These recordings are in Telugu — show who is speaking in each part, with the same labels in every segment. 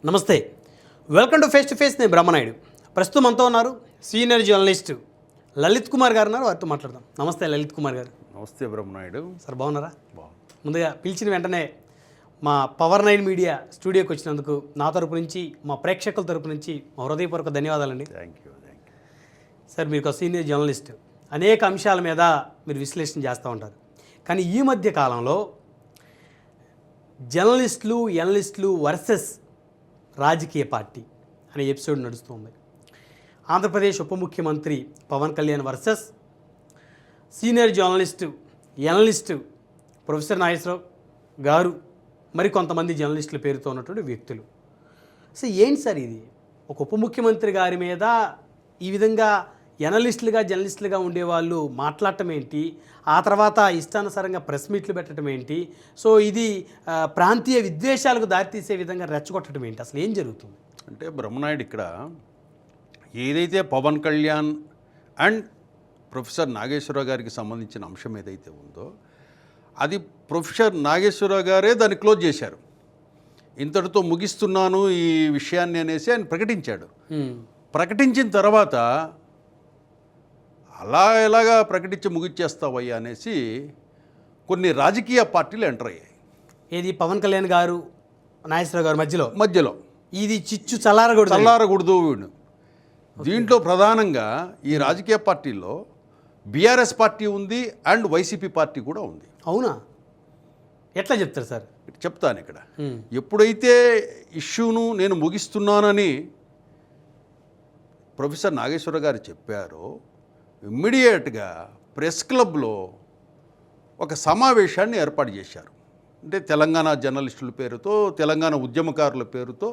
Speaker 1: నమస్తే, వెల్కమ్ టు ఫేస్ నేను బ్రహ్మనాయుడు. ప్రస్తుతం మనతో ఉన్నారు సీనియర్ జర్నలిస్ట్ లలిత్ కుమార్ గారు ఉన్నారు. వారితో మాట్లాడదాం. నమస్తే లలిత్ కుమార్ గారు.
Speaker 2: నమస్తే బ్రహ్మనాయుడు.
Speaker 1: సార్ బాగున్నారా?
Speaker 2: బాగుంది.
Speaker 1: ముందుగా పిలిచిన వెంటనే మా పవర్ 9 మీడియా స్టూడియోకి వచ్చినందుకు నా తరపు నుంచి, మా ప్రేక్షకుల తరపు నుంచి మా హృదయపూర్వక ధన్యవాదాలండి.
Speaker 2: Thank you.
Speaker 1: సార్ మీరు ఒక సీనియర్ జర్నలిస్ట్, అనేక అంశాల మీద మీరు విశ్లేషణ చేస్తూ ఉంటారు. కానీ ఈ మధ్య కాలంలో జర్నలిస్టులు ఎనలిస్టులు వర్సెస్ రాజకీయ పార్టీ అనే ఎపిసోడ్ నడుస్తుంది. ఆంధ్రప్రదేశ్ ఉప ముఖ్యమంత్రి Pawan Kalyan versus senior journalist analyst professor Nageswara Rao గారు, మరి కొంతమంది జర్నలిస్టుల పేరుతో ఉన్నటువంటి వ్యక్తులు. సో ఏంటి సార్ ఇది? ఒక ఉప ముఖ్యమంత్రి గారి మీద ఈ విధంగా ఎనలిస్టులుగా జర్నలిస్టులుగా ఉండేవాళ్ళు మాట్లాడటం ఏంటి? ఆ తర్వాత ఇష్టానుసారంగా ప్రెస్ మీట్లు పెట్టడం ఏంటి? సో ఇది ప్రాంతీయ విద్వేషాలకు దారితీసే విధంగా రెచ్చగొట్టడం ఏంటి? అసలు ఏం జరుగుతుంది?
Speaker 2: అంటే బ్రహ్మనాయుడు, ఇక్కడ ఏదైతే పవన్ కళ్యాణ్ అండ్ ప్రొఫెసర్ నాగేశ్వరరావు గారికి సంబంధించిన అంశం ఏదైతే ఉందో, అది ప్రొఫెసర్ నాగేశ్వరరావు గారే దాన్ని క్లోజ్ చేశారు. ఇంతటితో ముగిస్తున్నాను ఈ విషయాన్ని అనేసి ఆయన ప్రకటించాడు. ప్రకటించిన తర్వాత ఎలాగా ప్రకటించి ముగిచ్చేస్తావయ్యా అనేసి కొన్ని రాజకీయ పార్టీలు ఎంటర్ అయ్యాయి.
Speaker 1: ఏది పవన్ కళ్యాణ్ గారు నాగేశ్వరరావు గారు మధ్యలో ఇది చిచ్చు
Speaker 2: చల్లారకూడదు. దీంట్లో ప్రధానంగా ఈ రాజకీయ పార్టీల్లో బీఆర్ఎస్ పార్టీ ఉంది అండ్ వైసీపీ పార్టీ కూడా ఉంది.
Speaker 1: అవునా? ఎట్లా చెప్తారు సార్?
Speaker 2: చెప్తాను. ఇక్కడ ఎప్పుడైతే ఇష్యూను నేను ముగిస్తున్నానని ప్రొఫెసర్ నాగేశ్వర గారు చెప్పారో, ఇమ్మీడియట్గా ప్రెస్ క్లబ్లో ఒక సమావేశాన్ని ఏర్పాటు చేశారు. అంటే తెలంగాణ జర్నలిస్టుల పేరుతో, తెలంగాణ ఉద్యమకారుల పేరుతో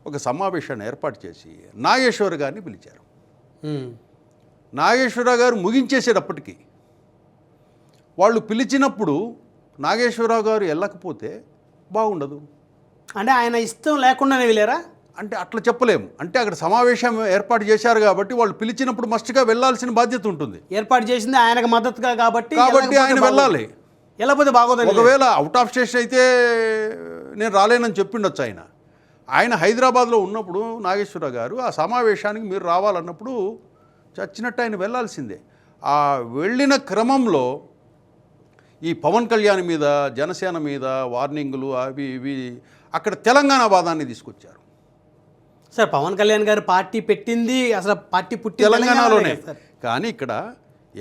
Speaker 2: ఒక సమావేశాన్ని ఏర్పాటు చేసి నాగేశ్వర గారిని పిలిచారు. నాగేశ్వర గారు ముగించేసేటప్పటికీ, వాళ్ళు పిలిచినప్పుడు నాగేశ్వరరావు గారు వెళ్ళకపోతే బాగుండదు.
Speaker 1: అంటే ఆయన ఇష్టం లేకుండానే వెళ్ళారా?
Speaker 2: అంటే అట్లా చెప్పలేము. అంటే అక్కడ సమావేశం ఏర్పాటు చేశారు కాబట్టి వాళ్ళు పిలిచినప్పుడు మస్ట్గా వెళ్ళాల్సిన బాధ్యత ఉంటుంది.
Speaker 1: ఏర్పాటు చేసింది ఆయనకు మద్దతుగా కాబట్టి
Speaker 2: ఆయన వెళ్ళాలి.
Speaker 1: వెళ్ళకపోతే బాగోదు.
Speaker 2: ఒకవేళ అవుట్ ఆఫ్ స్టేషన్ అయితే నేను రాలేనని చెప్పిండొచ్చు. ఆయన హైదరాబాద్లో ఉన్నప్పుడు నాగేశ్వరరావు గారు ఆ సమావేశానికి మీరు రావాలన్నప్పుడు చచ్చినట్టు ఆయన వెళ్ళాల్సిందే. ఆ వెళ్ళిన క్రమంలో ఈ పవన్ కళ్యాణ్ మీద, జనసేన మీద వార్నింగులు అవి ఇవి, అక్కడ తెలంగాణ వాదాన్ని తీసుకొచ్చారు.
Speaker 1: సార్ పవన్ కళ్యాణ్ గారు పార్టీ పెట్టింది, అసలు పార్టీ పుట్టి
Speaker 2: తెలంగాణలోనే. కానీ ఇక్కడ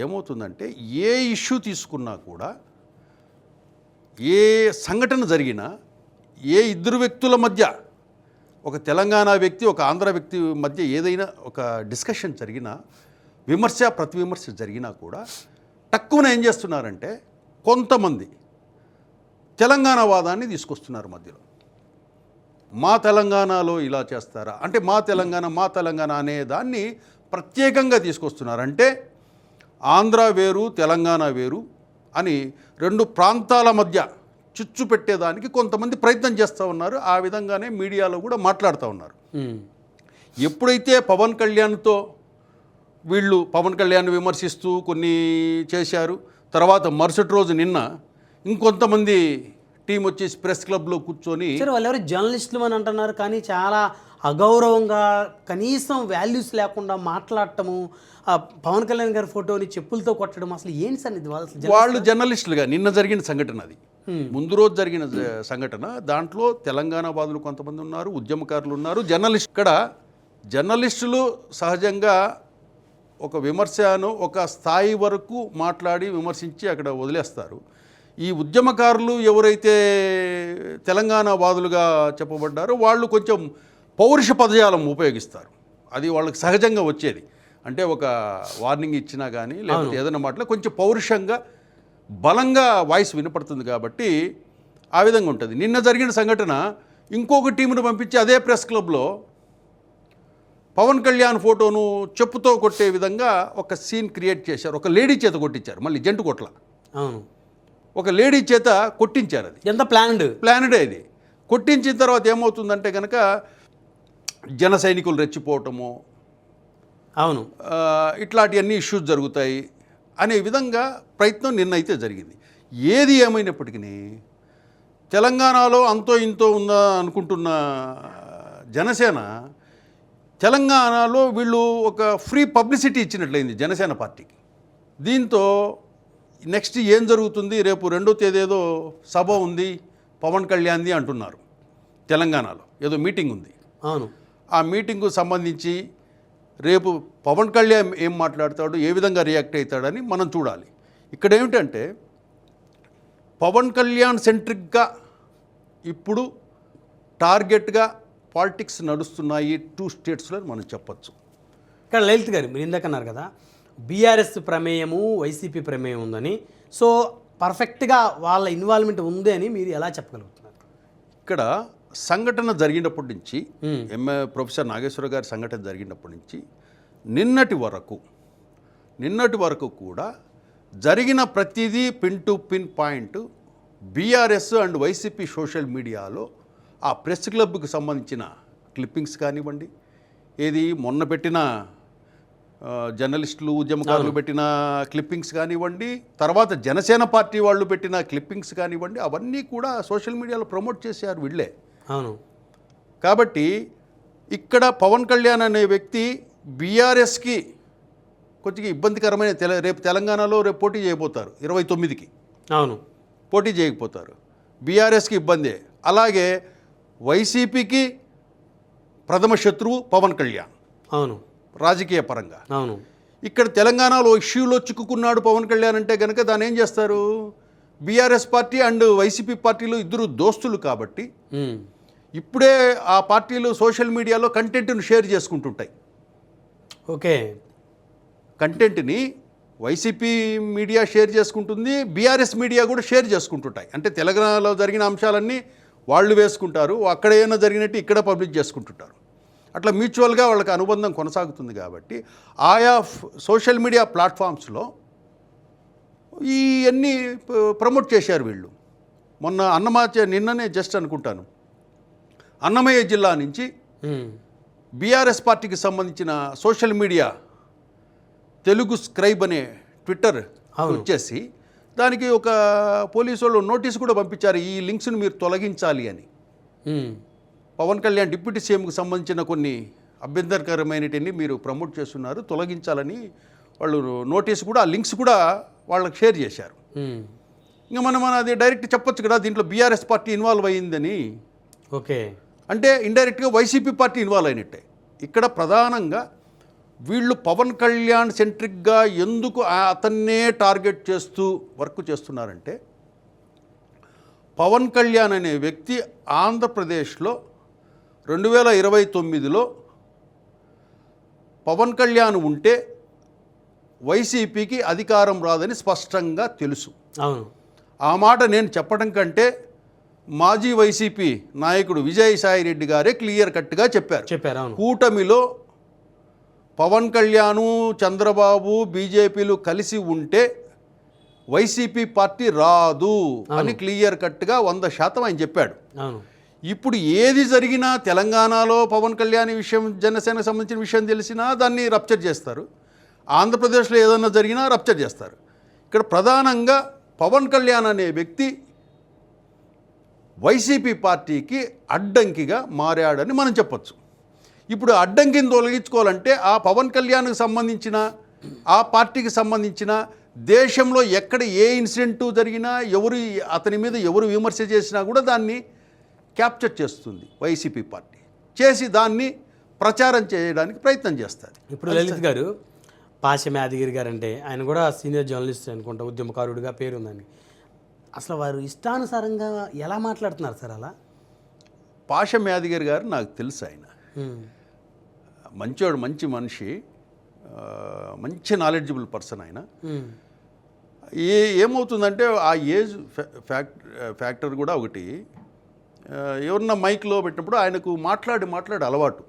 Speaker 2: ఏమవుతుందంటే, ఏ ఇష్యూ తీసుకున్నా కూడా, ఏ సంఘటన జరిగినా, ఏ ఇద్దరు వ్యక్తుల మధ్య, ఒక తెలంగాణ వ్యక్తి ఒక ఆంధ్ర వ్యక్తి మధ్య ఏదైనా ఒక డిస్కషన్ జరిగినా, విమర్శ ప్రతివిమర్శ జరిగినా కూడా తక్కువన ఏం చేస్తున్నారంటే కొంతమంది తెలంగాణ వాదాన్ని తీసుకొస్తున్నారు మధ్యలో. మా తెలంగాణలో ఇలా చేస్తారా అంటే, మా తెలంగాణ అనే దాన్ని ప్రత్యేకంగా తీసుకొస్తున్నారు. అంటే ఆంధ్ర వేరు తెలంగాణ వేరు అని రెండు ప్రాంతాల మధ్య చిచ్చు పెట్టేదానికి కొంతమంది ప్రయత్నం చేస్తూ ఉన్నారు. ఆ విధంగానే మీడియాలో కూడా మాట్లాడుతూ ఉన్నారు. ఎప్పుడైతే పవన్ కళ్యాణ్తో వీళ్ళు పవన్ కళ్యాణ్ విమర్శిస్తూ కొన్ని చేశారు, తర్వాత మరుసటి రోజు నిన్న ఇంకొంతమంది టీం వచ్చేసి ప్రెస్ క్లబ్లో కూర్చొని,
Speaker 1: వాళ్ళు ఎవరు జర్నలిస్టులు అని అంటున్నారు కానీ చాలా అగౌరవంగా, కనీసం వాల్యూస్ లేకుండా మాట్లాడటము, పవన్ కళ్యాణ్ గారి ఫోటోని చెప్పులతో కొట్టడం, అసలు ఏంటి సార్ ఇది?
Speaker 2: వాళ్ళు జర్నలిస్టులుగా నిన్న జరిగిన సంఘటన, అది ముందు రోజు జరిగిన సంఘటన. దాంట్లో తెలంగాణ వాదులు కొంతమంది ఉన్నారు, ఉద్యమకారులు ఉన్నారు, ఇక్కడ జర్నలిస్టులు సహజంగా ఒక విమర్శను ఒక స్థాయి వరకు మాట్లాడి విమర్శించి అక్కడ వదిలేస్తారు. ఈ ఉద్యమకారులు ఎవరైతే తెలంగాణ వాదులుగా చెప్పబడ్డారో వాళ్ళు కొంచెం పౌరుష పదజాలం ఉపయోగిస్తారు. అది వాళ్ళకి సహజంగా వచ్చేది. అంటే ఒక వార్నింగ్ ఇచ్చినా కానీ లేకపోతే ఏదైనా మాటలో కొంచెం పౌరుషంగా బలంగా వాయిస్ వినపడుతుంది కాబట్టి ఆ విధంగా ఉంటుంది. నిన్న జరిగిన సంఘటన, ఇంకొక టీమును పంపించి అదే ప్రెస్ క్లబ్లో పవన్ కళ్యాణ్ ఫోటోను చెప్పుతో కొట్టే విధంగా ఒక సీన్ క్రియేట్ చేశారు. ఒక లేడీ చేత కొట్టించారు, మళ్ళీ జంటు కొట్ల, ఒక లేడీ చేత కొట్టించారు. అది
Speaker 1: ఎంత ప్లానెడే.
Speaker 2: ఇది కొట్టించిన తర్వాత ఏమవుతుందంటే కనుక జన సైనికులు రెచ్చిపోవటము, ఇట్లాంటివన్నీ ఇష్యూస్ జరుగుతాయి అనే విధంగా ప్రయత్నం నిన్నైతే జరిగింది. ఏది ఏమైనప్పటికీ తెలంగాణలో అంతో ఇంతో ఉందా అనుకుంటున్న జనసేన తెలంగాణలో వీళ్ళు ఒక ఫ్రీ పబ్లిసిటీ ఇచ్చినట్లయింది జనసేన పార్టీకి. దీంతో నెక్స్ట్ ఏం జరుగుతుంది, రేపు 2వ తేదీ ఏదో సభ ఉంది పవన్ కళ్యాణ్ది అంటున్నారు, తెలంగాణలో ఏదో మీటింగ్ ఉంది.
Speaker 1: అవును.
Speaker 2: ఆ మీటింగ్కు సంబంధించి రేపు పవన్ కళ్యాణ్ ఏం మాట్లాడతాడు, ఏ విధంగా రియాక్ట్ అవుతాడని మనం చూడాలి. ఇక్కడ ఏమిటంటే పవన్ కళ్యాణ్ సెంట్రిక్గా ఇప్పుడు టార్గెట్గా పాలిటిక్స్ నడుస్తున్నాయి 2 స్టేట్స్లో మనం చెప్పచ్చు.
Speaker 1: ఇక్కడ లలిత్ గారు మీరు ఇందాక అన్నారు కదా బీఆర్ఎస్ ప్రమేయము వైసీపీ ప్రమేయం ఉందని, సో పర్ఫెక్ట్గా వాళ్ళ ఇన్వాల్వ్మెంట్ ఉంది అని మీరు ఎలా చెప్పగలుగుతున్నారు?
Speaker 2: ఇక్కడ సంఘటన జరిగినప్పటి నుంచి ప్రొఫెసర్ నాగేశ్వర గారి సంఘటన జరిగినప్పటి నుంచి నిన్నటి వరకు కూడా జరిగిన ప్రతిదీ pin to pin point BRS and YCP social మీడియాలో ఆ ప్రెస్ క్లబ్కి సంబంధించిన క్లిప్పింగ్స్ కానివ్వండి, ఏది మొన్న పెట్టిన జర్నలిస్టులు ఉద్యమకారులు పెట్టిన క్లిప్పింగ్స్ కానివ్వండి, తర్వాత జనసేన పార్టీ వాళ్ళు పెట్టిన క్లిప్పింగ్స్ కానివ్వండి, అవన్నీ కూడా సోషల్ మీడియాలో ప్రమోట్ చేశారు వీళ్ళే.
Speaker 1: అవును.
Speaker 2: కాబట్టి ఇక్కడ పవన్ కళ్యాణ్ అనే వ్యక్తి బీఆర్ఎస్కి కొద్దిగా ఇబ్బందికరమైన రేపు తెలంగాణలో పోటీ చేయబోతారు 29కి.
Speaker 1: అవును,
Speaker 2: పోటీ చేయకపోతారు. బీఆర్ఎస్కి ఇబ్బందే. అలాగే వైసీపీకి ప్రథమ శత్రువు పవన్ కళ్యాణ్.
Speaker 1: అవును,
Speaker 2: రాజకీయ పరంగా.
Speaker 1: అవును.
Speaker 2: ఇక్కడ తెలంగాణలో ఇష్యూలో చిక్కుకున్నాడు పవన్ కళ్యాణ్ అంటే కనుక దాన్ని ఏం చేస్తారు, బీఆర్ఎస్ పార్టీ అండ్ వైసీపీ పార్టీలు ఇద్దరు దోస్తులు కాబట్టి ఇప్పుడే ఆ పార్టీలు సోషల్ మీడియాలో కంటెంట్ను షేర్ చేసుకుంటుంటాయి.
Speaker 1: ఓకే.
Speaker 2: కంటెంట్ని వైసీపీ మీడియా షేర్ చేసుకుంటుంది, బీఆర్ఎస్ మీడియా కూడా షేర్ చేసుకుంటుంటాయి. అంటే తెలంగాణలో జరిగిన అంశాలన్నీ వాళ్ళు వేసుకుంటారు, అక్కడ ఏమైనా జరిగినట్టు ఇక్కడ పబ్లిష్ చేసుకుంటుంటారు. అట్లా మ్యూచువల్గా వాళ్ళకి అనుబంధం కొనసాగుతుంది. కాబట్టి ఆయా సోషల్ మీడియా ప్లాట్ఫామ్స్లో ఇవన్నీ ప్రమోట్ చేశారు వీళ్ళు. మొన్న నిన్ననే జస్ట్ అనుకుంటాను అన్నమయ్య జిల్లా నుంచి బీఆర్ఎస్ పార్టీకి సంబంధించిన సోషల్ మీడియా తెలుగు స్క్రైబ్ అనే ట్విట్టర్ వచ్చేసి దానికి ఒక పోలీసు వాళ్ళు నోటీస్ కూడా పంపించారు, ఈ లింక్స్ను మీరు తొలగించాలి అని. పవన్ కళ్యాణ్ డిప్యూటీ సీఎంకి సంబంధించిన కొన్ని అభ్యంతరకరమైనటిని మీరు ప్రమోట్ చేస్తున్నారు, తొలగించాలని వాళ్ళు నోటీస్ కూడా, ఆ లింక్స్ కూడా వాళ్ళకి షేర్ చేశారు. ఇంకా మనం అది డైరెక్ట్ చెప్పొచ్చు కదా దీంట్లో బీఆర్ఎస్ పార్టీ ఇన్వాల్వ్ అయ్యిందని.
Speaker 1: ఓకే.
Speaker 2: అంటే ఇండైరెక్ట్గా వైసీపీ పార్టీ ఇన్వాల్వ్ అయినట్టే. ఇక్కడ ప్రధానంగా వీళ్ళు పవన్ కళ్యాణ్ సెంట్రిక్గా ఎందుకు అతన్నే టార్గెట్ చేస్తూ వర్క్ చేస్తున్నారంటే, పవన్ కళ్యాణ్ అనే వ్యక్తి ఆంధ్రప్రదేశ్లో 2029లో పవన్ కళ్యాణ్ ఉంటే వైసీపీకి అధికారం రాదని స్పష్టంగా తెలుసు.
Speaker 1: అవును.
Speaker 2: ఆ మాట నేను చెప్పడం కంటే మాజీ వైసీపీ నాయకుడు విజయసాయిరెడ్డి గారే క్లియర్ కట్గా చెప్పారు.
Speaker 1: అవును.
Speaker 2: కూటమిలో పవన్ కళ్యాణ్, చంద్రబాబు, బీజేపీలు కలిసి ఉంటే వైసీపీ పార్టీ రాదు అని క్లియర్ కట్గా 100% ఆయన చెప్పాడు.
Speaker 1: అవును.
Speaker 2: ఇప్పుడు ఏది జరిగినా తెలంగాణలో పవన్ కళ్యాణ్ విషయం, జనసేనకు సంబంధించిన విషయం తెలిసినా దాన్ని రప్చర్ చేస్తారు, ఆంధ్రప్రదేశ్లో ఏదన్నా జరిగినా రప్చర్ చేస్తారు. ఇక్కడ ప్రధానంగా పవన్ కళ్యాణ్ అనే వ్యక్తి వైసీపీ పార్టీకి అడ్డంకిగా మారాడని మనం చెప్పొచ్చు. ఇప్పుడు అడ్డంకిని తొలగించుకోవాలంటే ఆ పవన్ కళ్యాణ్కి సంబంధించిన, ఆ పార్టీకి సంబంధించిన దేశంలో ఎక్కడ ఏ ఇన్సిడెంటు జరిగినా, అతని మీద ఎవరు విమర్శ చేసినా కూడా దాన్ని క్యాప్చర్ చేస్తుంది వైసీపీ పార్టీ, చేసి దాన్ని ప్రచారం చేయడానికి ప్రయత్నం చేస్తారు.
Speaker 1: ఇప్పుడు లలిత్ గారు, పాశం యాదగిరి గారు అంటే ఆయన కూడా సీనియర్ జర్నలిస్ట్ అనుకుంటా, ఉద్యమకారుడిగా పేరుందని. అసలు వారు ఇష్టానుసారంగా ఎలా మాట్లాడుతున్నారు సార్ అలా?
Speaker 2: పాశం యాదగిరి గారు నాకు తెలుసు, ఆయన మంచోడు, మంచి మనిషి, మంచి నాలెడ్జబుల్ పర్సన్ ఆయన. ఏమవుతుందంటే ఆ ఏజ్ ఫ్యాక్టర్ కూడా ఒకటి. ఎవరన్నా మైక్లో పెట్టినప్పుడు ఆయనకు మాట్లాడి అలవాటు.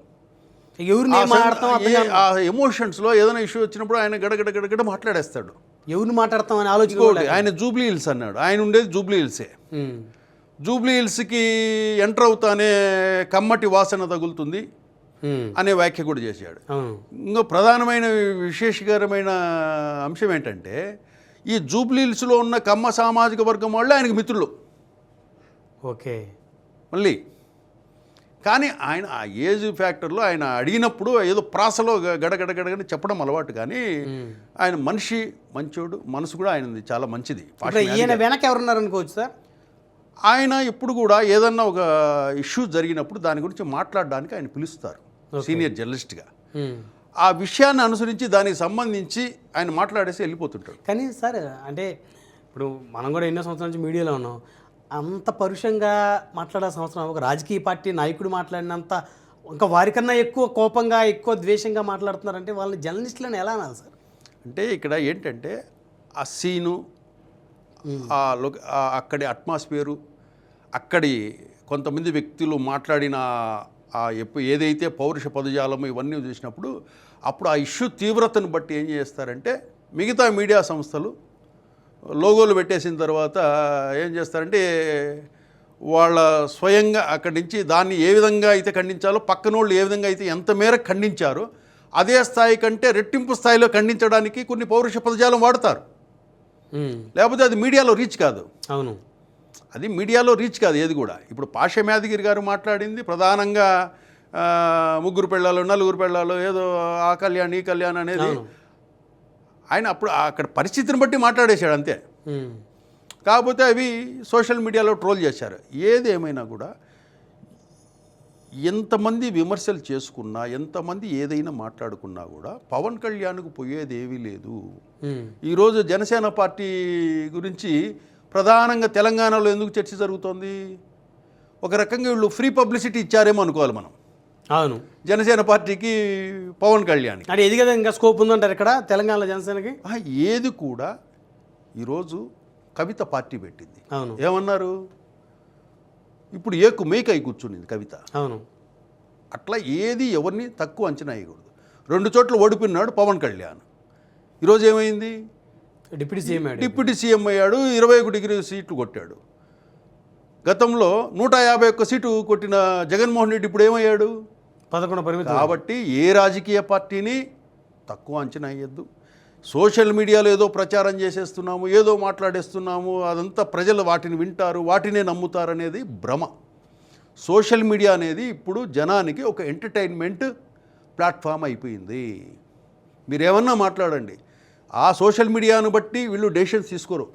Speaker 2: ఆ ఎమోషన్స్లో ఏదైనా ఇష్యూ వచ్చినప్పుడు ఆయన గడగడ మాట్లాడేస్తాడు.
Speaker 1: ఎవరిని మాట్లాడతాం అని ఆలోచించుకోండి.
Speaker 2: ఆయన జూబ్లీ హిల్స్ అన్నాడు, ఆయన ఉండేది జూబ్లీ హిల్సే. జూబ్లీ హిల్స్కి ఎంటర్ అవుతానే కమ్మటి వాసన తగులుతుంది అనే వ్యాఖ్య కూడా చేశాడు. ఇంకో ప్రధానమైన విశేషకరమైన అంశం ఏంటంటే, ఈ జూబ్లీ హిల్స్లో ఉన్న కమ్మ సామాజిక వర్గం వాళ్ళు ఆయనకు మిత్రులు.
Speaker 1: ఓకే.
Speaker 2: మళ్ళీ కానీ ఆయన ఆ ఏజ్ ఫ్యాక్టర్లో ఆయన అడిగినప్పుడు ఏదో ప్రాసలో గడగడగడగని చెప్పడం అలవాటు, కానీ ఆయన మనిషి మంచోడు, మనసు కూడా ఆయనది చాలా మంచిది.
Speaker 1: ఇప్పుడు ఈయన వెనక ఎవరున్నారు అనుకోవచ్చు సార్?
Speaker 2: ఆయన ఎప్పుడు కూడా ఏదన్నా ఒక ఇష్యూ జరిగినప్పుడు దాని గురించి మాట్లాడడానికి ఆయన పిలుస్తారు సీనియర్ జర్నలిస్ట్గా. ఆ విషయాన్ని అనుసరించి దానికి సంబంధించి ఆయన మాట్లాడేసి వెళ్ళిపోతుంటాడు.
Speaker 1: కానీ సార్ అంటే ఇప్పుడు మనం కూడా ఎన్నో సంవత్సరాల నుంచి మీడియాలో ఉన్నాం, అంత పరుషంగా మాట్లాడాల్సిన అవసరం, ఒక రాజకీయ పార్టీ నాయకుడు మాట్లాడినంత ఇంకా వారికన్నా ఎక్కువ కోపంగా ఎక్కువ ద్వేషంగా మాట్లాడుతున్నారంటే వాళ్ళని జర్నలిస్టులను ఎలా అనాలి సార్?
Speaker 2: అంటే ఇక్కడ ఏంటంటే ఆ సీను, అక్కడి అట్మాస్ఫియరు, అక్కడి కొంతమంది వ్యక్తులు మాట్లాడిన ఏదైతే పౌరుష పదజాలము ఇవన్నీ చూసినప్పుడు అప్పుడు ఆ ఇష్యూ తీవ్రతను బట్టి ఏం చేస్తారంటే మిగతా మీడియా సంస్థలు లోగోలు పెట్టేసిన తర్వాత ఏం చేస్తారంటే వాళ్ళ స్వయంగా అక్కడి నుంచి దాన్ని ఏ విధంగా అయితే ఖండించాలో పక్కనోళ్ళు ఏ విధంగా అయితే ఎంత మేరకు ఖండించారో అదే స్థాయి కంటే రెట్టింపు స్థాయిలో ఖండించడానికి కొన్ని పౌరుష పదజాలం వాడతారు. లేకపోతే అది మీడియాలో రీచ్ కాదు.
Speaker 1: అవును,
Speaker 2: అది మీడియాలో రీచ్ కాదు ఏది కూడా. ఇప్పుడు పాషా యాదగిరి గారు మాట్లాడింది ప్రధానంగా 3 పెళ్ళాలు 4 పెళ్ళాలు ఏదో ఆ కళ్యాణ్ ఈ కళ్యాణ్ అనేది ఆయన అప్పుడు అక్కడ పరిస్థితిని బట్టి మాట్లాడేశాడు అంతే. కాకపోతే అవి సోషల్ మీడియాలో ట్రోల్ చేశారు. ఏదేమైనా కూడా ఎంతమంది విమర్శలు చేసుకున్నా ఎంతమంది ఏదైనా మాట్లాడుకున్నా కూడా పవన్ కళ్యాణ్కు పోయేది ఏమీ లేదు. ఈరోజు జనసేన పార్టీ గురించి ప్రధానంగా తెలంగాణలో ఎందుకు చర్చ జరుగుతోంది? ఒక రకంగా వీళ్ళు ఫ్రీ పబ్లిసిటీ ఇచ్చారేమో అనుకోవాలి మనం.
Speaker 1: అవును,
Speaker 2: జనసేన పార్టీకి పవన్ కళ్యాణ్
Speaker 1: అంటే ఇది కదా ఇంకా స్కోప్ ఉందంటారు ఇక్కడ తెలంగాణలో జనసేనకి.
Speaker 2: ఏది కూడా ఈరోజు కవిత పార్టీ పెట్టింది.
Speaker 1: అవును,
Speaker 2: ఏమన్నారు? ఇప్పుడు ఏకు మేకై కూర్చునింది కవిత.
Speaker 1: అవును,
Speaker 2: అట్లా ఏది ఎవరిని తక్కువ అంచనా వేయకూడదు. 2 చోట్ల ఓడిపోయినాడు పవన్ కళ్యాణ్. ఈరోజు ఏమైంది? డిప్యూటీ సీఎం అయ్యాడు, 21 సీట్లు కొట్టాడు. గతంలో 151 సీటు కొట్టిన జగన్మోహన్ రెడ్డి ఇప్పుడు ఏమయ్యాడు?
Speaker 1: 11 పరిమితి.
Speaker 2: కాబట్టి ఏ రాజకీయ పార్టీని తక్కువ అంచనా వేయద్దు. సోషల్ మీడియాలో ఏదో ప్రచారం చేసేస్తున్నాము, ఏదో మాట్లాడేస్తున్నాము, అదంతా ప్రజలు వాటిని వింటారు, వాటినే నమ్ముతారు అనేది భ్రమ. సోషల్ మీడియా అనేది ఇప్పుడు జనానికి ఒక ఎంటర్టైన్మెంట్ ప్లాట్ఫామ్ అయిపోయింది. మీరేమన్నా మాట్లాడండి, ఆ సోషల్ మీడియాను బట్టి వీళ్ళు డెసిషన్స్ తీసుకోరు.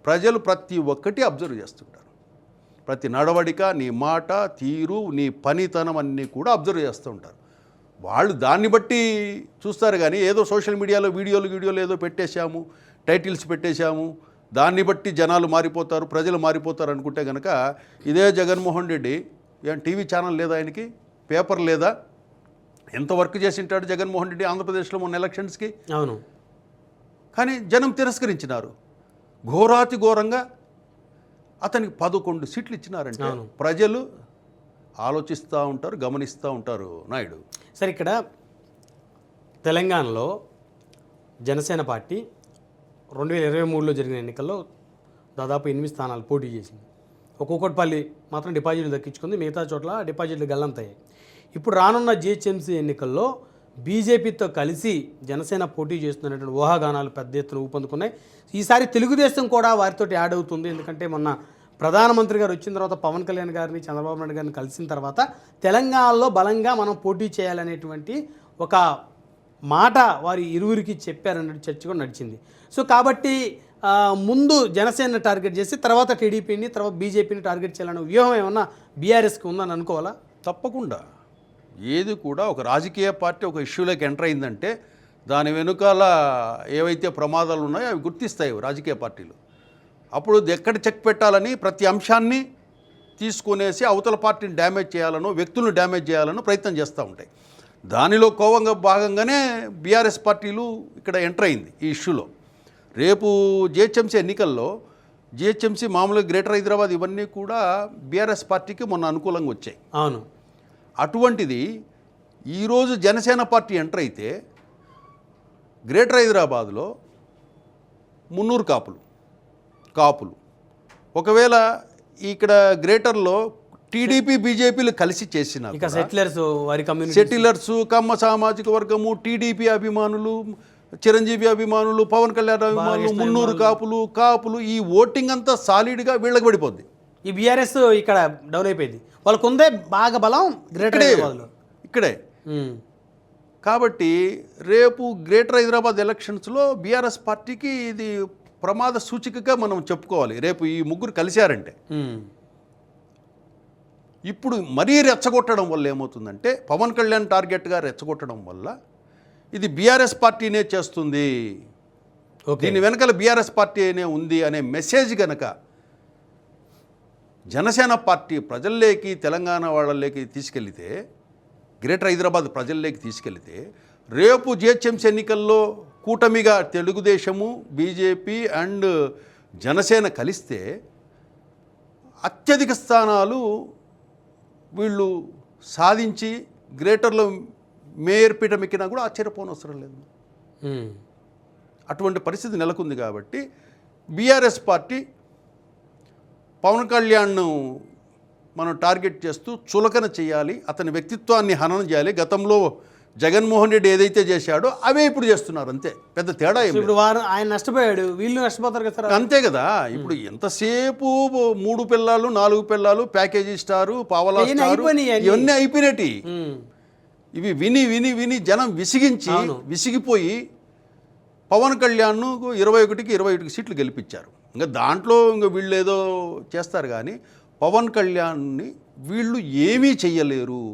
Speaker 2: ప్రజలు ప్రతి ఒక్కటి అబ్జర్వ్ చేస్తుంటారు. ప్రతి నడవడిక, నీ మాట తీరు, నీ పనితనం అన్నీ కూడా అబ్జర్వ్ చేస్తూ ఉంటారు. వాళ్ళు దాన్ని బట్టి చూస్తారు. కానీ ఏదో సోషల్ మీడియాలో వీడియోలు ఏదో పెట్టేశాము, టైటిల్స్ పెట్టేశాము, దాన్ని బట్టి జనాలు మారిపోతారు, ప్రజలు మారిపోతారు అనుకుంటే కనుక ఇదే జగన్మోహన్ రెడ్డి ఏం టీవీ ఛానల్ లేదా, ఆయనకి పేపర్ లేదా? ఎంత వర్క్ చేసి ఉంటాడు జగన్మోహన్ రెడ్డి ఆంధ్రప్రదేశ్లో మొన్న ఎలక్షన్స్కి.
Speaker 1: అవును,
Speaker 2: కానీ జనం తిరస్కరించినారు. ఘోరాతి ఘోరంగా అతనికి 11 సీట్లు ఇచ్చినారంటే ప్రజలు ఆలోచిస్తూ ఉంటారు, గమనిస్తూ ఉంటారు. నాయుడు
Speaker 1: సరే, ఇక్కడ తెలంగాణలో జనసేన పార్టీ 2023లో జరిగిన ఎన్నికల్లో దాదాపు 8 స్థానాలు పోటీ చేసింది. ఒక్కొక్కటిపల్లి మాత్రం డిపాజిట్లు దక్కించుకుంది, మిగతా చోట్ల డిపాజిట్లు గల్లంతయ్యాయి. ఇప్పుడు రానున్న జిహెచ్ఎంసీ ఎన్నికల్లో బీజేపీతో కలిసి జనసేన పోటీ చేస్తున్నటువంటి ఊహాగానాలు పెద్ద ఎత్తున ఊపందుకున్నాయి. ఈసారి తెలుగుదేశం కూడా వారితో యాడ్ అవుతుంది. ఎందుకంటే మొన్న ప్రధానమంత్రి గారు వచ్చిన తర్వాత పవన్ కళ్యాణ్ గారిని, చంద్రబాబు నాయుడు గారిని కలిసిన తర్వాత తెలంగాణలో బలంగా మనం పోటీ చేయాలనేటువంటి ఒక మాట వారి ఇరువురికి చెప్పారన్నట్టు చర్చ కూడా నడిచింది. సో కాబట్టి ముందు జనసేన టార్గెట్ చేసి తర్వాత టీడీపీని, తర్వాత బీజేపీని టార్గెట్ చేయాలనే వ్యూహం ఏమన్నా బీఆర్ఎస్కి ఉందని అనుకోవాలా?
Speaker 2: తప్పకుండా. ఏది కూడా ఒక రాజకీయ పార్టీ ఒక ఇష్యూలోకి ఎంటర్ అయిందంటే దాని వెనుకాల ఏవైతే ప్రమాదాలు ఉన్నాయో అవి గుర్తిస్తాయి రాజకీయ పార్టీలు. అప్పుడు ఎక్కడ చెక్ పెట్టాలని ప్రతి అంశాన్ని తీసుకునేసి అవతల పార్టీని డ్యామేజ్ చేయాలనో, వ్యక్తులను డ్యామేజ్ చేయాలనో ప్రయత్నం చేస్తూ ఉంటాయి. దానిలో భాగంగానే బీఆర్ఎస్ పార్టీలు ఇక్కడ ఎంటర్ అయింది ఈ ఇష్యూలో. రేపు జిహెచ్ఎంసీ ఎన్నికల్లో జిహెచ్ఎంసీ మామూలుగా గ్రేటర్ హైదరాబాద్ ఇవన్నీ కూడా బీఆర్ఎస్ పార్టీకి మొన్న అనుకూలంగా వచ్చాయి.
Speaker 1: అవును,
Speaker 2: అటువంటిది ఈరోజు జనసేన పార్టీ ఎంటర్ అయితే గ్రేటర్ హైదరాబాద్లో 300 కాపులు ఒకవేళ ఇక్కడ గ్రేటర్లో టీడీపీ బీజేపీలు కలిసి చేసిన సెటిలర్స్, కమ్మ సామాజిక వర్గము, టీడీపీ అభిమానులు, చిరంజీవి అభిమానులు, పవన్ కళ్యాణ్ అభిమానులు, 300 కాపులు ఈ ఓటింగ్ అంతా సాలిడ్గా వీళ్ళకి పడిపోద్ది.
Speaker 1: ఈ బీఆర్ఎస్ ఇక్కడ డౌన్ అయిపోయింది. వాళ్ళకు ఉందే బాగా బలం గ్రేటర్ హైదరాబాద్లో.
Speaker 2: ఇక్కడే కాబట్టి రేపు గ్రేటర్ హైదరాబాద్ ఎలక్షన్స్లో బీఆర్ఎస్ పార్టీకి ఇది ప్రమాద సూచికగా మనం చెప్పుకోవాలి. రేపు ఈ ముగ్గురు కలిశారంటే ఇప్పుడు మరీ రెచ్చగొట్టడం వల్ల ఏమవుతుందంటే పవన్ కళ్యాణ్ టార్గెట్గా రెచ్చగొట్టడం వల్ల ఇది బీఆర్ఎస్ పార్టీనే చేస్తుంది, దీని వెనకాల బీఆర్ఎస్ పార్టీ అనే ఉంది అనే మెసేజ్ కనుక జనసేన పార్టీ ప్రజల్లోకి తెలంగాణ వాళ్ళలోకి తీసుకెళ్తే, గ్రేటర్ హైదరాబాద్ ప్రజల్లోకి తీసుకెళ్తే రేపు జిహెచ్ఎంసీ ఎన్నికల్లో కూటమిగా తెలుగుదేశము బీజేపీ అండ్ జనసేన కలిస్తే అత్యధిక స్థానాలు వీళ్ళు సాధించి గ్రేటర్లో మేయర్ పీఠం ఎక్కినా కూడా ఆశ్చర్యపోనవసరం లేదు. అటువంటి పరిస్థితి నెలకొంది. కాబట్టి బీఆర్ఎస్ పార్టీ పవన్ కళ్యాణ్ను మనం టార్గెట్ చేస్తూ చులకన చేయాలి, అతని వ్యక్తిత్వాన్ని హననం చేయాలి. గతంలో జగన్మోహన్ రెడ్డి ఏదైతే చేశాడో అవే ఇప్పుడు చేస్తున్నారు, అంతే, పెద్ద తేడా ఏమి.
Speaker 1: ఇప్పుడు ఆయన నష్టపోయాడు, వీళ్ళు నష్టపోతారు కదా.
Speaker 2: అంతే కదా. ఇప్పుడు ఎంతసేపు 3 పిల్లలు 4 పిల్లలు ప్యాకేజీ స్టారు పావలా స్టారు ఇవన్నీ అయిపోయినట్టు ఇవి విని విని విని జనం విసిగిపోయి పవన్ కళ్యాణ్ను 21కి 21 సీట్లు గెలిపించారు. ఇంకా దాంట్లో ఇంకా వీళ్ళు ఏదో చేస్తారు కానీ పవన్ కళ్యాణ్ని వీళ్ళు ఏమీ చెయ్యలేరు.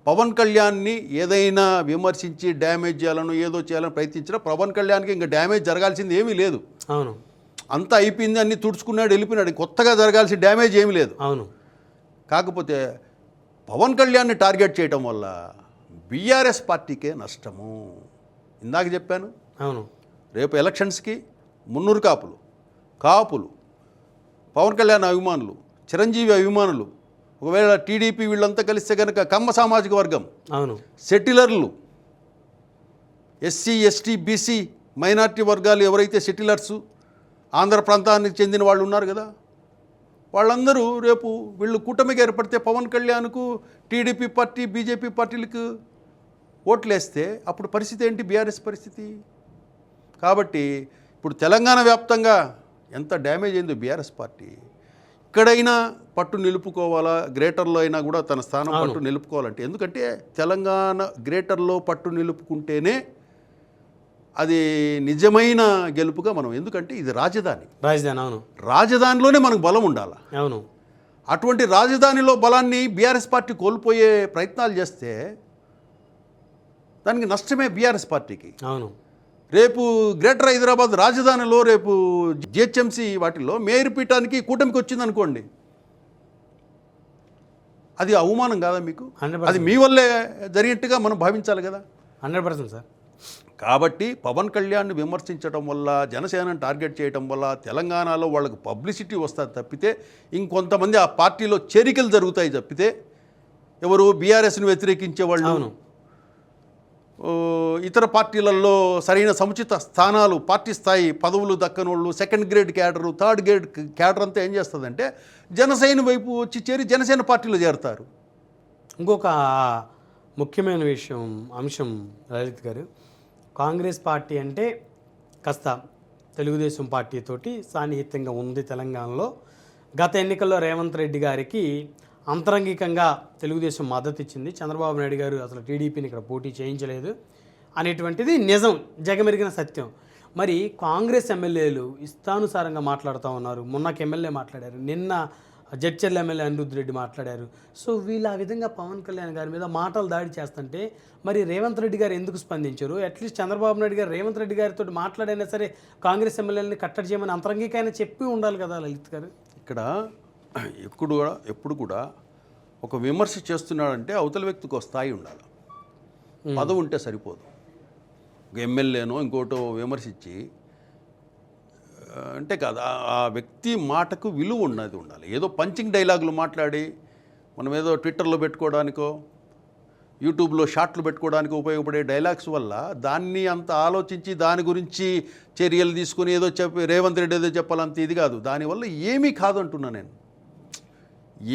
Speaker 2: పవన్ కళ్యాణ్ని ఏదైనా విమర్శించి డ్యామేజ్ చేయాలను ఏదో చేయాలని ప్రయత్నించినా పవన్ కళ్యాణ్కి ఇంకా డ్యామేజ్ జరగాల్సింది ఏమీ లేదు.
Speaker 1: అవును,
Speaker 2: అంతా అయిపోయింది, అన్ని తుడుచుకున్నాడు వెళ్ళిపోయినాడు, కొత్తగా జరగాల్సిన డ్యామేజ్ ఏమీ లేదు.
Speaker 1: అవును.
Speaker 2: కాకపోతే పవన్ కళ్యాణ్ని టార్గెట్ చేయటం వల్ల బీఆర్ఎస్ పార్టీకే నష్టము. ఇందాక చెప్పాను.
Speaker 1: అవును,
Speaker 2: రేపు ఎలక్షన్స్కి మున్నూరు కాపులు పవన్ కళ్యాణ్ అభిమానులు చిరంజీవి అభిమానులు ఒకవేళ టీడీపీ వీళ్ళంతా కలిస్తే కనుక కమ్మ సామాజిక వర్గం,
Speaker 1: అవును,
Speaker 2: సెటిలర్లు, ఎస్సీ ఎస్టీ బీసీ మైనార్టీ వర్గాలు ఎవరైతే సెటిలర్సు ఆంధ్ర ప్రాంతానికి చెందిన వాళ్ళు ఉన్నారు కదా, వాళ్ళందరూ రేపు వీళ్ళు కూటమిగా ఏర్పడితే పవన్ కళ్యాణ్కు టీడీపీ పార్టీ బీజేపీ పార్టీలకు ఓట్లేస్తే అప్పుడు పరిస్థితి ఏంటి బీఆర్ఎస్ పరిస్థితి. కాబట్టి ఇప్పుడు తెలంగాణ వ్యాప్తంగా ఎంత డ్యామేజ్ అయిందో బీఆర్ఎస్ పార్టీ, ఎక్కడైనా పట్టు నిలుపుకోవాలా, గ్రేటర్లో అయినా కూడా తన స్థానం పట్టు నిలుపుకోవాలంటే, ఎందుకంటే తెలంగాణ గ్రేటర్లో పట్టు నిలుపుకుంటేనే అది నిజమైన గెలుపుగా మనం, ఎందుకంటే ఇది రాజధాని.
Speaker 1: అవును,
Speaker 2: రాజధానిలోనే మనకు బలం ఉండాలి.
Speaker 1: అవును,
Speaker 2: అటువంటి రాజధానిలో బలాన్ని బీఆర్ఎస్ పార్టీ కోల్పోయే ప్రయత్నాలు చేస్తే దానికి నష్టమే బీఆర్ఎస్ పార్టీకి.
Speaker 1: అవును,
Speaker 2: రేపు గ్రేటర్ హైదరాబాద్ రాజధానిలో రేపు జిహెచ్ఎంసీ వాటిల్లో మేయర్ పీఠానికి కూటమికి వచ్చిందనుకోండి, అది అవమానం కాదా మీకు? అది మీ వల్లే జరిగినట్టుగా మనం భావించాలి కదా.
Speaker 1: 100% సార్.
Speaker 2: కాబట్టి పవన్ కళ్యాణ్ని విమర్శించడం వల్ల, జనసేనను టార్గెట్ చేయడం వల్ల తెలంగాణలో వాళ్ళకు పబ్లిసిటీ వస్తుంది తప్పితే, ఇంకొంతమంది ఆ పార్టీలో చేరికలు జరుగుతాయి తప్పితే, ఎవరు బీఆర్ఎస్ని వ్యతిరేకించే వాళ్ళు, ఇతర పార్టీలలో సరైన సముచిత స్థానాలు పార్టీ స్థాయి పదవులు దక్కని వాళ్ళు, second grade cadre, third grade cadre అంతా ఏం చేస్తుందంటే జనసేన వైపు వచ్చి చేరి జనసేన పార్టీలో చేరుతారు.
Speaker 1: ఇంకొక ముఖ్యమైన అంశం లలిత్ గారు, కాంగ్రెస్ పార్టీ అంటే కాస్త తెలుగుదేశం పార్టీతోటి సాన్నిహిత్యంగా ఉంది తెలంగాణలో. గత ఎన్నికల్లో రేవంత్ రెడ్డి గారికి అంతరంగికంగా తెలుగుదేశం మద్దతు ఇచ్చింది. చంద్రబాబు నాయుడు గారు అసలు టీడీపీని ఇక్కడ పోటీ చేయించలేదు అనేటువంటిది నిజం, జగమెరిగిన సత్యం. మరి కాంగ్రెస్ ఎమ్మెల్యేలు ఇష్టానుసారంగా మాట్లాడుతూ ఉన్నారు. మొన్నకి ఎమ్మెల్యే మాట్లాడారు, నిన్న జడ్చర్ల ఎమ్మెల్యే అనిరుద్ధ్ రెడ్డి మాట్లాడారు. సో వీళ్ళు ఆ విధంగా పవన్ కళ్యాణ్ గారి మీద మాటలు దాడి చేస్తుంటే మరి రేవంత్ రెడ్డి గారు ఎందుకు స్పందించారు? అట్లీస్ట్ చంద్రబాబు నాయుడు గారు రేవంత్ రెడ్డి గారితో మాట్లాడైనా సరే కాంగ్రెస్ ఎమ్మెల్యేలని కట్టడి చేయమని అంతరంగికైనా చెప్పి ఉండాలి కదా లలిత్ గారు.
Speaker 2: ఇక్కడ ఎప్పుడు కూడా ఒక విమర్శ చేస్తున్నాడంటే అవతల వ్యక్తికి ఒక స్థాయి ఉండాలి, పదవి ఉంటే సరిపోదు. ఒక ఎమ్మెల్యేనో ఇంకోటో విమర్శించి అంటే కాదు, ఆ వ్యక్తి మాటకు విలువ ఉండాలి. ఏదో పంచింగ్ డైలాగులు మాట్లాడి మనం ఏదో ట్విట్టర్లో పెట్టుకోవడానికో యూట్యూబ్లో షార్ట్లు పెట్టుకోవడానికి ఉపయోగపడే డైలాగ్స్ వల్ల దాన్ని అంత ఆలోచించి దాని గురించి చర్యలు తీసుకుని ఏదో రేవంత్ రెడ్డి ఏదో చెప్పాలంత ఇది కాదు. దానివల్ల ఏమీ కాదు అంటున్నా నేను.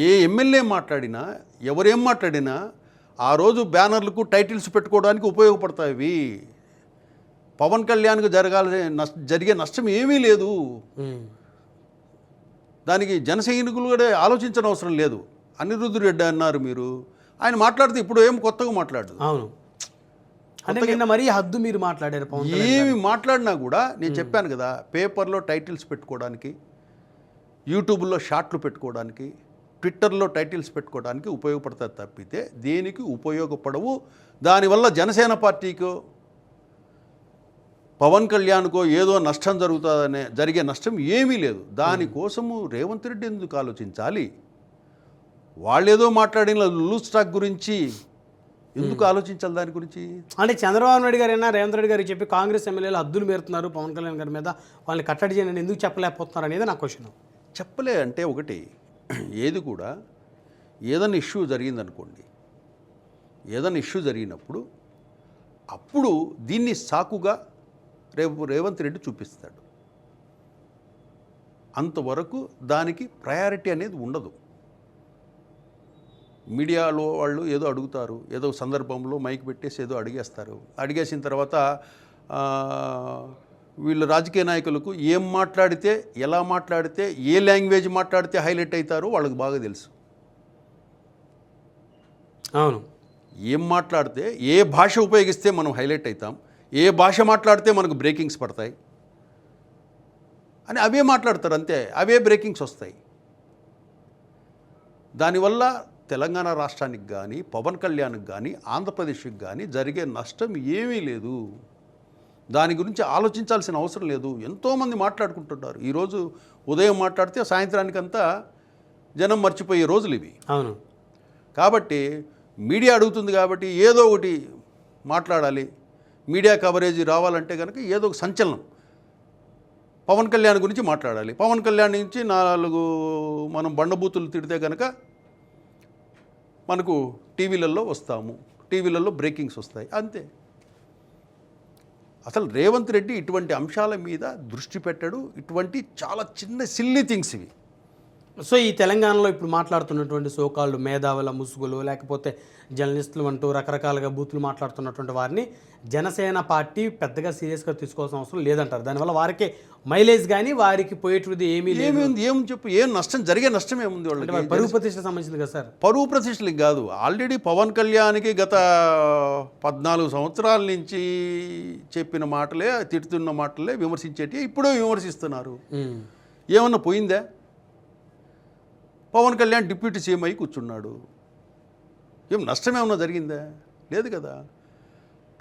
Speaker 2: ఏ ఎమ్మెల్యే మాట్లాడినా ఎవరేం మాట్లాడినా ఆ రోజు బ్యానర్లకు టైటిల్స్ పెట్టుకోవడానికి ఉపయోగపడతాయి. పవన్ కళ్యాణ్కు జరిగే నష్టం ఏమీ లేదు. దానికి జన సైనికులు కూడా ఆలోచించని అవసరం లేదు. అనిరుద్ధ్ రెడ్డి అన్నారు మీరు, ఆయన మాట్లాడితే ఇప్పుడు ఏం కొత్తగా మాట్లాడదు.
Speaker 1: అవును, అంటే నిన్న మరీ హద్దు మీరు మాట్లాడారు పవన్ కళ్యాణ్.
Speaker 2: ఏమి మాట్లాడినా కూడా నేను చెప్పాను కదా, పేపర్లో టైటిల్స్ పెట్టుకోవడానికి, యూట్యూబ్లో షార్ట్లు పెట్టుకోవడానికి, ట్విట్టర్లో టైటిల్స్ పెట్టుకోవడానికి ఉపయోగపడతాయి తప్పితే దేనికి ఉపయోగపడవు. దానివల్ల జనసేన పార్టీకో పవన్ కళ్యాణ్కో ఏదో నష్టం జరిగే నష్టం ఏమీ లేదు. దానికోసము రేవంత్ రెడ్డి ఎందుకు ఆలోచించాలి? వాళ్ళేదో మాట్లాడిన లూజ్ స్టాక్ గురించి ఎందుకు ఆలోచించాలి దాని గురించి?
Speaker 1: అంటే చంద్రబాబు నాయుడు గారైనా రేవంత్ రెడ్డి గారికి చెప్పి కాంగ్రెస్ ఎమ్మెల్యేలు హద్దులు మేరుతున్నారు పవన్ కళ్యాణ్ గారి మీద, వాళ్ళని కట్టడి చేయండి ఎందుకు చెప్పలేకపోతున్నారు అనేది నా క్వశ్చన్.
Speaker 2: చెప్పలే అంటే ఒకటి, ఏది కూడా ఏదైనా ఇష్యూ జరిగిందనుకోండి, ఏదైనా ఇష్యూ జరిగినప్పుడు అప్పుడు దీన్ని సాకుగా రేవంత్ రెడ్డి చూపిస్తాడు. అంతవరకు దానికి ప్రయారిటీ అనేది ఉండదు. మీడియాలో వాళ్ళు ఏదో అడుగుతారు, ఏదో సందర్భంలో మైక్ పెట్టేసి ఏదో అడిగేస్తారు. అడిగేసిన తర్వాత వీళ్ళు రాజకీయ నాయకులకు ఏం మాట్లాడితే, ఎలా మాట్లాడితే, ఏ లాంగ్వేజ్ మాట్లాడితే హైలైట్ అవుతారో వాళ్ళకి బాగా తెలుసు.
Speaker 1: అవును,
Speaker 2: ఏం మాట్లాడితే, ఏ భాష ఉపయోగిస్తే మనం హైలైట్ అవుతాం, ఏ భాష మాట్లాడితే మనకు బ్రేకింగ్స్ పడతాయి అని అవే మాట్లాడతారు, అంతే. అవే బ్రేకింగ్స్ వస్తాయి. దానివల్ల తెలంగాణ రాష్ట్రానికి కానీ, పవన్ కళ్యాణ్కి కానీ, ఆంధ్రప్రదేశ్కి కానీ జరిగే నష్టం ఏమీ లేదు. దాని గురించి ఆలోచించాల్సిన అవసరం లేదు. ఎంతోమంది మాట్లాడుకుంటున్నారు. ఈరోజు ఉదయం మాట్లాడితే సాయంత్రానికంతా జనం మర్చిపోయే రోజులు ఇవి.
Speaker 1: అవును,
Speaker 2: కాబట్టి మీడియా అడుగుతుంది కాబట్టి ఏదో ఒకటి మాట్లాడాలి. మీడియా కవరేజ్ రావాలంటే కనుక ఏదో ఒక సంచలనం పవన్ కళ్యాణ్ గురించి మాట్లాడాలి. పవన్ కళ్యాణ్ నుంచి 4 మనం బండబూతులు తిడితే కనుక మనకు టీవీలలో వస్తాము, టీవీలలో బ్రేకింగ్స్ వస్తాయి, అంతే. అసలు రేవంత్ రెడ్డి ఇటువంటి అంశాల మీద దృష్టి పెట్టాడు. ఇటువంటి చాలా చిన్న సిల్లీ థింగ్స్ ఇవి.
Speaker 1: సో ఈ తెలంగాణలో ఇప్పుడు మాట్లాడుతున్నటువంటి సోకాళ్ళు మేధావుల ముసుగులు, లేకపోతే జర్నలిస్టులు అంటూ రకరకాలుగా బూతులు మాట్లాడుతున్నటువంటి వారిని జనసేన పార్టీ పెద్దగా సీరియస్గా తీసుకోవాల్సిన అవసరం లేదంటారు. దానివల్ల వారికి మైలేజ్ కానీ వారికి పోయేటువంటిది ఏమీ లేదు.
Speaker 2: ఏముంది చెప్పు, ఏం నష్టం, జరిగే నష్టం ఏముంది వాళ్ళకి?
Speaker 1: పరువు ప్రతిష్టకు సంబంధించింది కదా సార్.
Speaker 2: పరువు ప్రతిష్టలకు కాదు, ఆల్రెడీ పవన్ కళ్యాణ్కి గత 14 సంవత్సరాల నుంచి చెప్పిన మాటలే, తిడుతున్న మాటలే విమర్శించేటి ఇప్పుడు విమర్శిస్తున్నారు. ఏమన్నా పోయిందా? పవన్ కళ్యాణ్ డిప్యూటీ సీఎం అయి కూర్చున్నాడు. ఏం నష్టం ఏమన్నా జరిగిందా? లేదు కదా.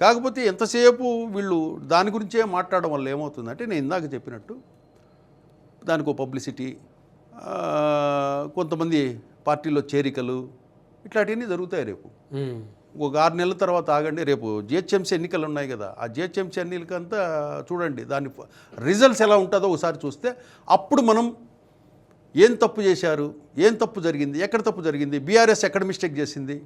Speaker 2: కాకపోతే ఎంతసేపు వీళ్ళు దాని గురించే మాట్లాడడం వల్ల ఏమవుతుందంటే, నేను ఇందాక చెప్పినట్టు దానికి పబ్లిసిటీ, కొంతమంది పార్టీలో చేరికలు, ఇట్లాంటివన్నీ జరుగుతాయి. రేపు ఒక 6 నెలల తర్వాత ఆగండి, రేపు జిహెచ్ఎంసీ ఎన్నికలు ఉన్నాయి కదా, ఆ జిహెచ్ఎంసీ ఎన్నికలంతా చూడండి, దాని రిజల్ట్స్ ఎలా ఉంటుందో ఒకసారి చూస్తే అప్పుడు మనం ఏం తప్పు చేశారు, ఏం తప్పు జరిగింది, ఎక్కడ తప్పు జరిగింది, బీఆర్ఎస్ ఎక్కడ మిస్టేక్ చేసింది.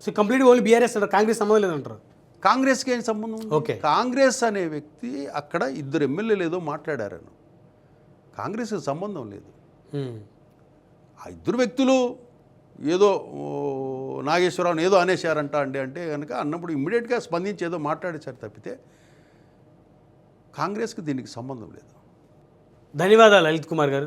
Speaker 1: సో కంప్లీట్ ఓన్లీ బీఆర్ఎస్ అంటారు, కాంగ్రెస్ సంబంధం లేదంటారు.
Speaker 2: కాంగ్రెస్కి ఏం సంబంధం?
Speaker 1: ఓకే,
Speaker 2: కాంగ్రెస్ అనే వ్యక్తి అక్కడ 2 ఎమ్మెల్యేలు ఏదో మాట్లాడారని, కాంగ్రెస్కి సంబంధం లేదు. ఆ 2 వ్యక్తులు ఏదో నాగేశ్వరరావుని ఏదో అనేశారంట అంటే కనుక అన్నప్పుడు ఇమ్మీడియట్గా స్పందించి ఏదో మాట్లాడేశారు తప్పితే కాంగ్రెస్కి దీనికి సంబంధం లేదు.
Speaker 1: ధన్యవాదాలు లలిత్ కుమార్ గారు.